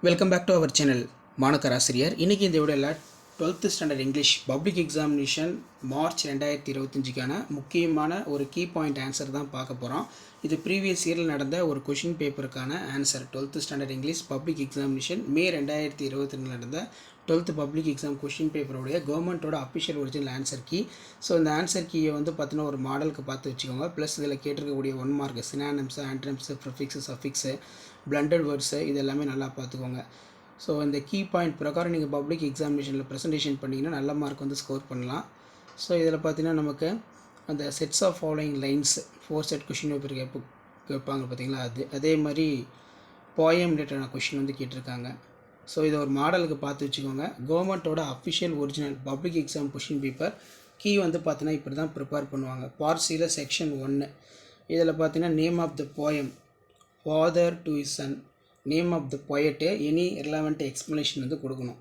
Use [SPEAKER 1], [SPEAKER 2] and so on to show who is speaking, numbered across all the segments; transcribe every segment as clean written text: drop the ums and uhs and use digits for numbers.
[SPEAKER 1] Welcome back to our channel மாணக்கர் ஆசிரியர். இன்றைக்கி இந்த வீடியோவில் 12th standard English public examination March 2025க்கான முக்கியமான ஒரு கீ பாயிண்ட் ஆன்சர் தான் பார்க்க போகிறோம். இது ப்ரீவியஸ் இயரில் நடந்த ஒரு கொஷின் பேப்பருக்கான answer. 12th standard English public examination May 2022 நடந்த 12th பப்ளிக் எக்ஸாம் கொஷின் பேப்பருடைய கவர்மெண்ட்டோட official original answer key. So இந்த ஆன்சர் கீயை வந்து பார்த்தீங்கன்னா ஒரு மாடலுக்கு பார்த்து வச்சுக்கோங்க. ப்ளஸ் இதில் கேட்டிருக்கக்கூடிய 1 mark synonyms, antonyms, prefix, suffix, blended words இது எல்லாமே நல்லா பார்த்துக்கோங்க. ஸோ இந்த கீ பாயிண்ட் பிரகாரம் நீங்கள் பப்ளிக் எக்ஸாமினேஷனில் ப்ரெசன்டேஷன் பண்ணிங்கன்னா நல்ல மார்க் வந்து ஸ்கோர் பண்ணலாம். ஸோ இதில் பார்த்தீங்கன்னா நமக்கு அந்த sets of following lines 4 set question paper கேட்பாங்க பார்த்தீங்களா, அதே மாதிரி போயம் ரிலேட்டடான கொஷின் வந்து கேட்டிருக்காங்க. ஸோ இதை ஒரு மாடலுக்கு பார்த்து வச்சுக்கோங்க. கவர்மெண்ட்டோட official original public exam question paper key வந்து பார்த்தீங்கன்னா இப்படி தான் ப்ரிப்பேர் பண்ணுவாங்க. பார்ட் சியில் செக்ஷன் 1 இதில் பார்த்தீங்கன்னா name of the poem, father to his son, name of the poet, any relevant explanation வந்து கொடுக்கணும்.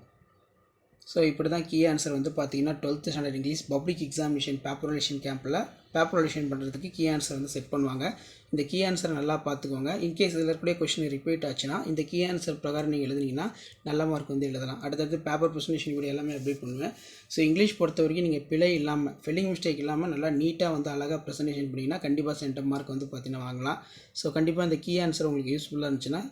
[SPEAKER 1] ஸோ இப்படி தான் கீ ஆன்சர் வந்து பார்த்தீங்கன்னா 12th standard English public examination preparation கேம்பில் பேப்பரேஷன் பண்ணுறதுக்கு கீ ஆன்சர் வந்து செட் பண்ணுவாங்க. இந்த கீ ஆன்சர் நல்லா பார்த்துக்கோங்க. இன்கேஸ் இதில் இருக்கக்கூடிய கொஸ்டின் ரிப்பீட் ஆச்சுன்னா இந்த கீ ஆன்சர் பிரகாரம் நீங்கள் எழுதுனீங்கன்னா நல்ல மார்க் வந்து எழுதலாம். அடுத்தது பேப்பர் ப்ரெசன்டேஷன் வீடியோ எல்லாமே அப்டேட் பண்ணுவேன். ஸோ இங்கிலீஷ் பொறுத்த வரைக்கும் நீங்கள் பிழை இல்லாமல், ஸ்பெல்லிங் மிஸ்டேக் இல்லாமல் நல்லா நீட்டாக வந்து அழகாக ப்ரெசன்டேஷன் பண்ணிங்கன்னா கண்டிப்பாக சென்டம் மார்க் வந்து பார்த்தீங்கன்னா வாங்கலாம். ஸோ கண்டிப்பாக இந்த கீ ஆன்சர் உங்களுக்கு யூஸ்ஃபுல்லாக இருந்துச்சுன்னா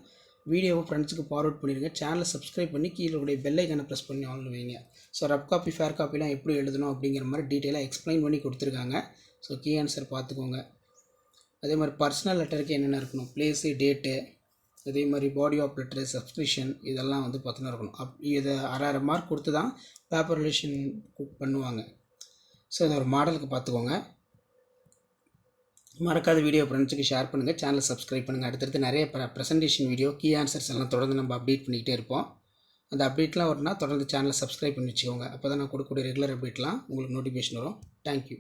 [SPEAKER 1] வீடியோவை ஃப்ரெண்ட்ஸுக்கு ஃபார்வர்ட் பண்ணிடுங்க. சேனலை சப்ஸ்கிரைப் பண்ணி கீழே உடைய பெல் ஐக்கானை ப்ரெஸ் பண்ணி ஆன் வைங்க. ஸோ ரப் காப்பி ஃபேர் காப்பிலாம் எப்படி எழுதணும் அப்படிங்கிற மாதிரி டீட்டெயிலாக எக்ஸ்பிளைன் பண்ணி கொடுத்துருக்காங்க. ஸோ கீ ஆன்சர் பார்த்துக்கோங்க. அதே மாதிரி பர்சனல் லெட்டருக்கு என்னென்ன இருக்கணும், பிளேஸு, டேட்டு, அதே மாதிரி பாடி ஆஃப் லெட்டரு, சப்ஸ்கிரிப்ஷன் இதெல்லாம் வந்து பார்த்தீங்கன்னா இருக்கணும். இதை அரை மார்க் கொடுத்து தான் பேப்பர் ரிலேஷன் பண்ணுவாங்க. ஸோ இதை ஒரு மாடலுக்கு பார்த்துக்கோங்க. மறக்காத வீடியோ ஃப்ரெண்ட்ஸுக்கு ஷேர் பண்ணுங்கள், சேனலை சப்ஸ்கிரைப் பண்ணுங்கள். அடுத்தடுத்து நிறைய ப்ரெசன்டேஷன் வீடியோ கீ ஆன்சர்ஸ் எல்லாம் தொடர்ந்து நம்ம அப்டேட் பண்ணிக்கிட்டே இருப்போம். அந்த அப்டேட்லாம் வரும்னா தொடர்ந்து சேனலை சப்ஸ்கிரைப் பண்ணி வச்சுக்கோங்க. அப்போ தான் நான் கொடுக்கக்கூடிய ரெகுலர் அப்டேட்லாம் உங்களுக்கு நோட்டிஃபிகேஷன் வரும். தேங்க்யூ.